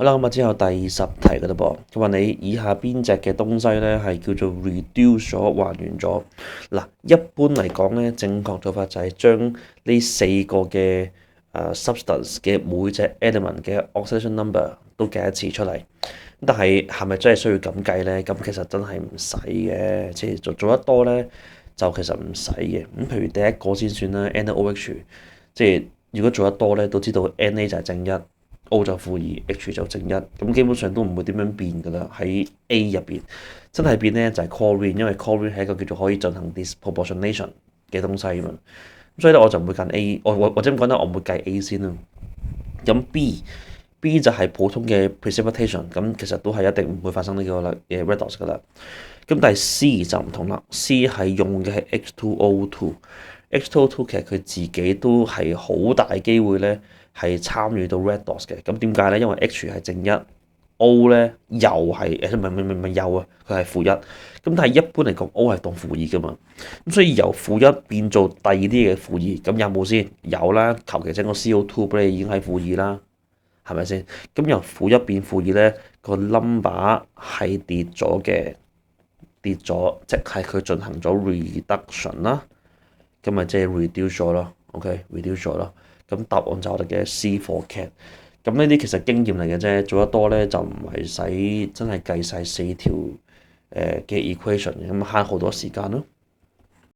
好啦，咁啊之後第10題嘅嘞噃，佢話你以下邊隻嘅東西咧係叫做 reduce 咗還原咗。嗱，一般嚟講咧，正確做法就係將呢4個嘅substance 嘅每隻 element 嘅 oxidation number 都計一次出嚟。但係咪真係需要咁計咧？咁其實真係唔使嘅，即係做得多咧就其實唔使嘅。咁譬如第一個先算啦，NaOH，即係如果做得多咧，都知道 Na 就係正一。O 就負二，H 就正一，咁基本上都唔會點樣變噶啦。喺 A 入邊，真係變咧就係 chlorine，因為 chlorine 係一個叫做可以進行 disproportionation 嘅東西啊嘛。咁所以咧我就唔會揀 A，或者咁講咧，我唔會計 A 先啦。咁 B 就係普通嘅 precipitation，咁其實都係一定唔會發生呢個啦嘅 redox 噶啦。咁但係 C 就唔同啦，C 係用嘅係 H2O2，H2O2 其實佢自己都係好大機會咧。係參與到 redox 嘅，咁點解咧？因為 H 係正一，O 咧又係唔係又啊，佢係負一。咁但係一般嚟講，O 係當負二噶嘛，咁所以由負一變做第二啲嘅負二，咁有冇先？有啦，求其整個 CO2 俾你已經係負二啦，係咪先？咁由負一變負二咧，個 number 係跌咗嘅，跌咗即係佢進行咗 reduction 啦，咁咪即係 reduce 咗咯，OK，reduce 咗咯。咁答案就係我哋嘅 C for cat。咁呢啲其實經驗嚟嘅啫，做得多咧就唔係使真係計晒4條嘅 equation，咁慳好多時間咯。